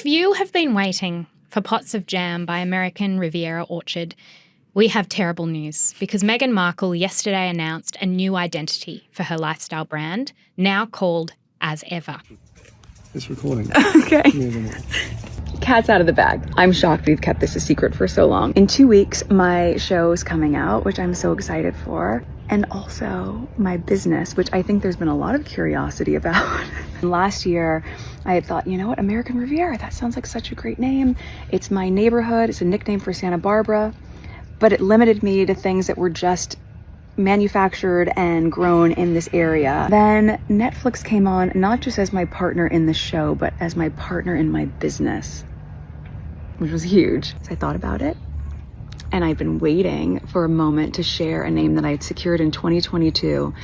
If you have been waiting for pots of jam by American Riviera Orchard, we have terrible news because Meghan Markle yesterday announced a new identity for her lifestyle brand, now called As Ever. It's recording. Okay. Cat's out of the bag. I'm shocked we've kept this a secret for so long. In 2 weeks, my show's coming out, which I'm so excited for. And also my business, which I think there's been a lot of curiosity about. Last year, I had thought, you know what, American Riviera, that sounds like such a great name. It's my neighborhood. It's a nickname for Santa Barbara. But it limited me to things that were just manufactured and grown in this area. Then Netflix came on, not just as my partner in the show, but as my partner in my business, which was huge. So I thought about it, and I've been waiting for a moment to share a name that I had secured in 2022,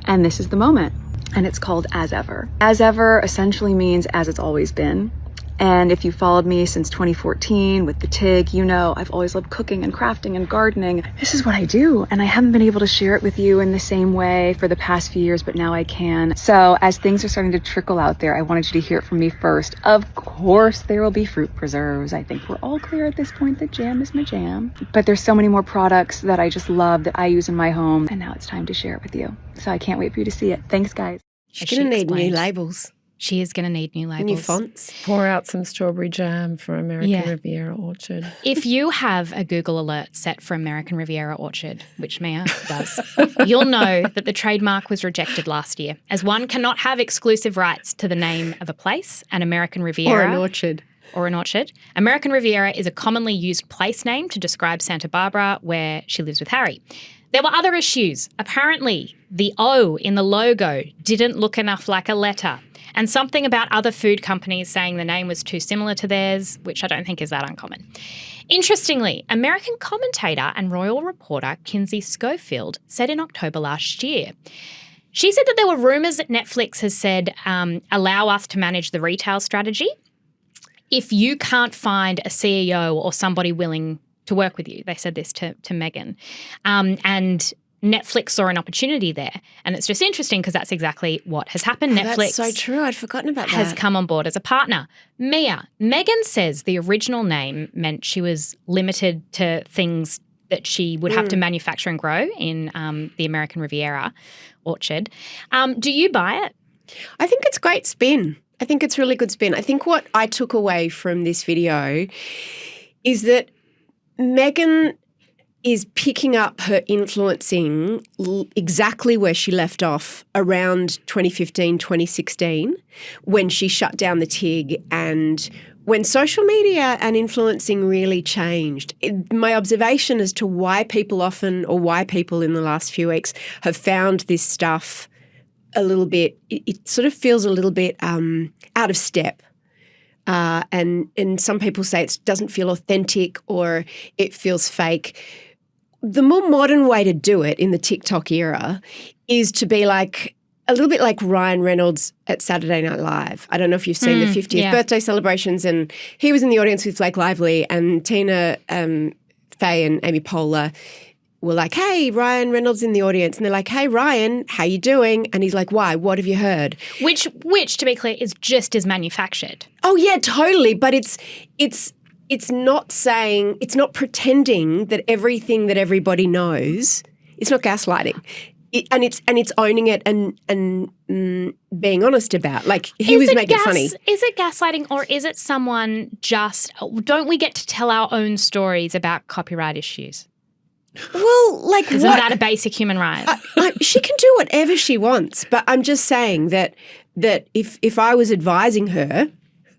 and this is the moment. And it's called As Ever. As Ever essentially means as it's always been. And if you followed me since 2014 with the TIG, you know I've always loved cooking and crafting and gardening. This is what I do, and I haven't been able to share it with you in the same way for the past few years, but now I can. So as things are starting to trickle out there, I wanted you to hear it from me first. Of course, there will be fruit preserves. I think we're all clear at this point that jam is my jam. But there's so many more products that I just love that I use in my home, and now it's time to share it with you. So I can't wait for you to see it. Thanks, guys. She's going to need new labels. She is going to need new labels. New fonts. Pour out some strawberry jam for American Riviera Orchard. If you have a Google alert set for American Riviera Orchard, which Mia does, you'll know that the trademark was rejected last year, as one cannot have exclusive rights to the name of a place, an American Riviera. Or an orchard. Or an orchard. American Riviera is a commonly used place name to describe Santa Barbara, where she lives with Harry. There were other issues. Apparently, the O in the logo didn't look enough like a letter. And something about other food companies saying the name was too similar to theirs, which I don't think is that uncommon. Interestingly, American commentator and royal reporter Kinsey Schofield said in October last year, she said that there were rumours that Netflix has said, allow us to manage the retail strategy if you can't find a CEO or somebody willing to work with you. They said this to Meghan. And Netflix saw an opportunity there. And it's just interesting because that's exactly what has happened. Netflix That's so true. I'd forgotten about that. Has come on board as a partner. Mia, Meghan says the original name meant she was limited to things that she would have to manufacture and grow in the American Riviera Orchard. Do you buy it? I think it's great spin. I think it's really good spin. I think what I took away from this video is that Meghan is picking up her influencing exactly where she left off around 2015, 2016, when she shut down the TIG and when social media and influencing really changed. My observation as to why people often, or why people in the last few weeks have found this stuff a little bit, it sort of feels a little bit out of step. And some people say it doesn't feel authentic or it feels fake. The more modern way to do it in the TikTok era is to be like a little bit like Ryan Reynolds at Saturday Night Live. I don't know if you've seen the 50th birthday celebrations, and he was in the audience with Blake Lively, and Tina Fey and Amy Poehler were like, hey, Ryan Reynolds in the audience. And they're like, hey, Ryan, how you doing? And he's like, why? What have you heard? Which, to be clear, is just as manufactured. Oh, yeah, totally. But it's not saying, it's not pretending that everything that everybody knows, it's not gaslighting. And it's owning it and being honest about. Like, he was making it funny. Is it gaslighting, or is it someone just, don't we get to tell our own stories about copyright issues? Well, like, isn't that a basic human right? She can do whatever she wants, but I'm just saying that if I was advising her,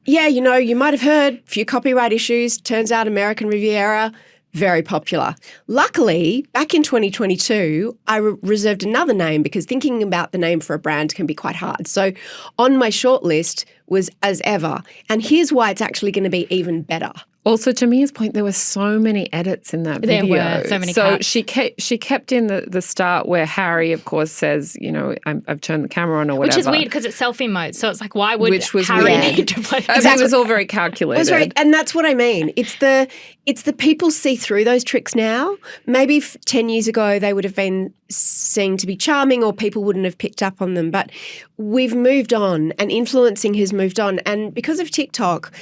yeah, you know, you might have heard a few copyright issues. Turns out American Riviera, very popular. Luckily, back in 2022, I reserved another name because thinking about the name for a brand can be quite hard. So on my shortlist was As Ever, and here's why it's actually going to be even better. Also, to Mia's point, there were so many edits in that video. There were so many cuts. she kept in the start where Harry, of course, says, you know, I've turned the camera on or whatever. Which is weird because it's selfie mode. So it's like, why would Harry weird. need to play? Exactly. It was all very calculated. That's right, and that's what I mean. It's the people see through those tricks now. Maybe 10 years ago they would have been seen to be charming or people wouldn't have picked up on them. But we've moved on and influencing has moved on. And because of TikTok,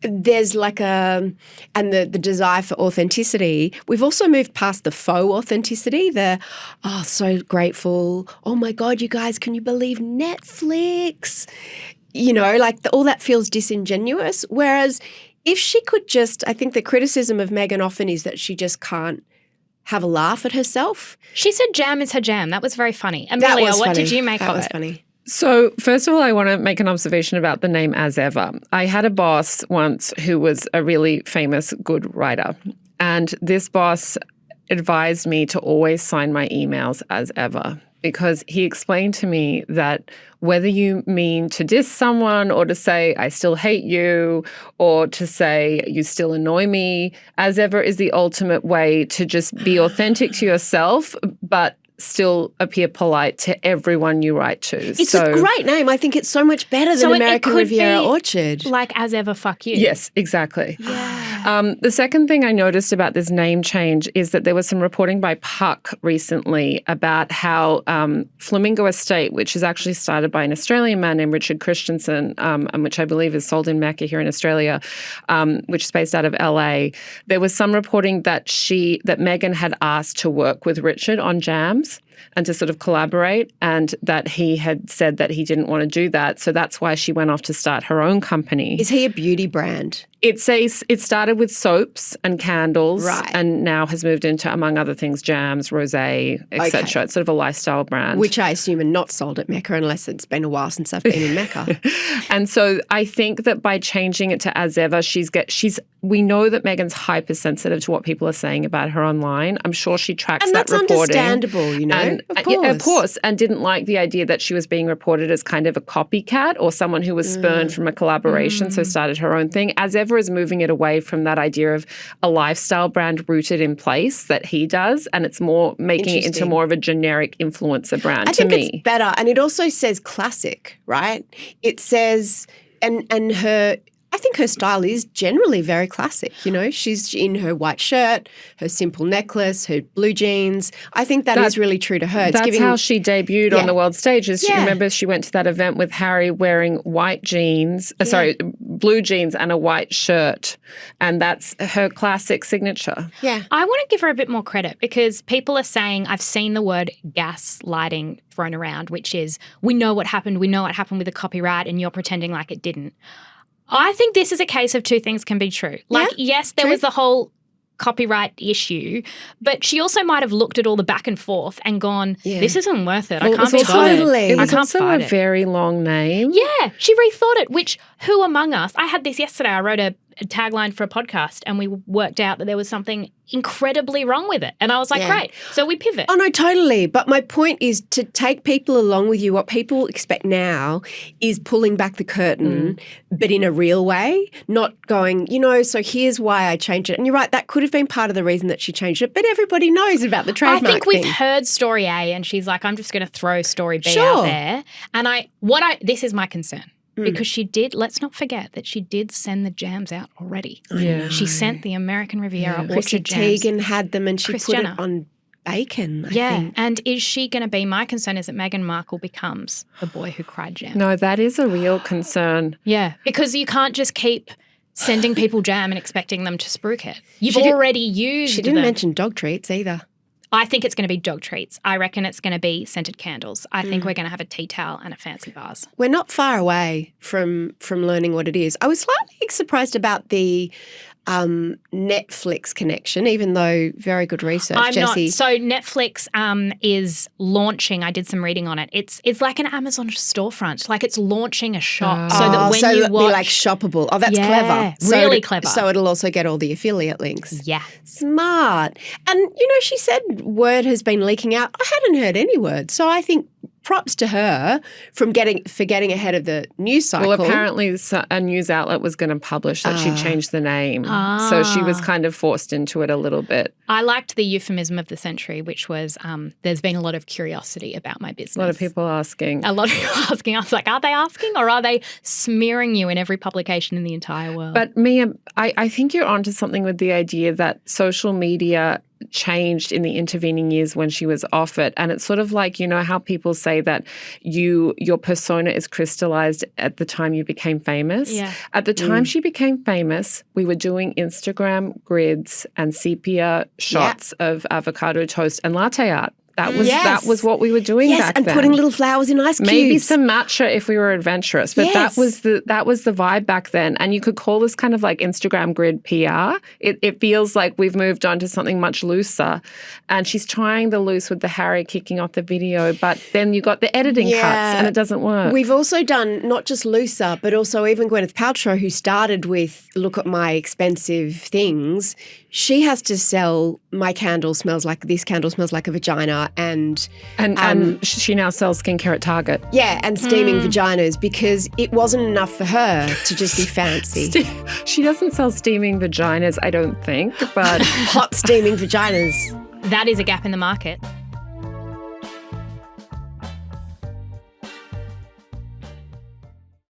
there's like and the desire for authenticity. We've also moved past the faux authenticity, so grateful. Oh my God, you guys, can you believe Netflix? All that feels disingenuous. Whereas if she could I think the criticism of Meghan often is that she just can't have a laugh at herself. She said jam is her jam. That was very funny. Amelia, what did you make of it? That was funny. So first of all, I want to make an observation about the name As Ever. I had a boss once who was a really famous good writer, and this boss advised me to always sign my emails As Ever, because he explained to me that whether you mean to diss someone or to say, I still hate you, or to say, you still annoy me, As Ever is the ultimate way to just be authentic to yourself, but still appear polite to everyone you write to. It's a great name. I think it's so much better than American Riviera Orchard. Like As Ever, fuck you. Yes, exactly. Yeah. The second thing I noticed about this name change is that there was some reporting by Puck recently about how Flamingo Estate, which is actually started by an Australian man named Richard Christensen, and which I believe is sold in Mecca here in Australia, which is based out of LA, there was some reporting that Meghan had asked to work with Richard on jams and to sort of collaborate, and that he had said that he didn't want to do that. So that's why she went off to start her own company. Is he a beauty brand? It started with soaps and candles, right, and now has moved into, among other things, jams, rosé, etc. Okay. It's sort of a lifestyle brand. Which I assume are not sold at Mecca unless it's been a while since I've been in Mecca. And so I think that by changing it to As Ever, we know that Meghan's hypersensitive to what people are saying about her online. I'm sure she tracks that reporting. And that's understandable, of course. Yeah, of course, and didn't like the idea that she was being reported as kind of a copycat or someone who was spurned from a collaboration, so started her own thing. As Ever is moving it away from that idea of a lifestyle brand rooted in place that he does, and it's more making it into more of a generic influencer brand. I think it's better, and it also says classic, right? It says, and her. I think her style is generally very classic. She's in her white shirt, her simple necklace, her blue jeans. I think that is really true to her. That's how she debuted on the world stage. Remember, she went to that event with Harry wearing white jeans, blue jeans and a white shirt. And that's her classic signature. Yeah. I want to give her a bit more credit because people are saying, I've seen the word gaslighting thrown around, which is, we know what happened with the copyright and you're pretending like it didn't. I think this is a case of two things can be true. Yes, there was the whole copyright issue, but she also might have looked at all the back and forth and gone, this isn't worth it. I can't be bothered. It was also a very long name. Yeah, she rethought it, which who among us, I had this yesterday, I wrote a tagline for a podcast and we worked out that there was something incredibly wrong with it. And I was like, great. So we pivot. Oh, no, totally. But my point is to take people along with you. What people expect now is pulling back the curtain, but in a real way, not going, so here's why I changed it. And you're right, that could have been part of the reason that she changed it, but everybody knows about the trademark I think we've thing. heard story A and she's like, I'm just going to throw story B out there. And this is my concern. Because she did, let's not forget that she did send the jams out already. Yeah. She sent the American Riviera Orchard jams. Teigen had them and she put it on bacon, I think. And is she going to be, my concern is that Meghan Markle becomes the boy who cried jam. No, that is a real concern. Yeah, because you can't just keep sending people jam and expecting them to spruik it. You've already used She didn't mention dog treats either. I think it's going to be dog treats. I reckon it's going to be scented candles. I think we're going to have a tea towel and a fancy vase. We're not far away from learning what it is. I was slightly surprised about the Netflix connection, even though very good research, Jessie. Not. So Netflix is launching, I did some reading on it. It's like an Amazon storefront. Like it's launching a shop so that when you watch. Be like shoppable. Oh, that's clever. Really clever. So it'll also get all the affiliate links. Yeah. Smart. And, she said word has been leaking out. I hadn't heard any word. So I think props to her for getting ahead of the news cycle. Well, apparently a news outlet was going to publish that she changed the name. So she was kind of forced into it a little bit. I liked the euphemism of the century, which was there's been a lot of curiosity about my business. A lot of people asking. I was like, are they asking or are they smearing you in every publication in the entire world? But Mia, I think you're onto something with the idea that social media changed in the intervening years when she was off it. And it's sort of like, you know, how people say that your persona is crystallized at the time you became famous. Yeah. At the time she became famous, we were doing Instagram grids and sepia shots of avocado toast and latte art. That was what we were doing back then. Yes, and putting little flowers in ice cubes. Maybe some matcha if we were adventurous, but that was the vibe back then. And you could call this kind of like Instagram grid PR. It feels like we've moved on to something much looser. And she's trying the loose with the Harry kicking off the video, but then you got the editing cuts and it doesn't work. We've also done not just looser, but also even Gwyneth Paltrow, who started with look at my expensive things. She has to sell my candle smells like this candle smells like a vagina and she now sells skincare at Target. Yeah, and steaming vaginas because it wasn't enough for her to just be fancy. She doesn't sell steaming vaginas, I don't think, but hot steaming vaginas. That is a gap in the market.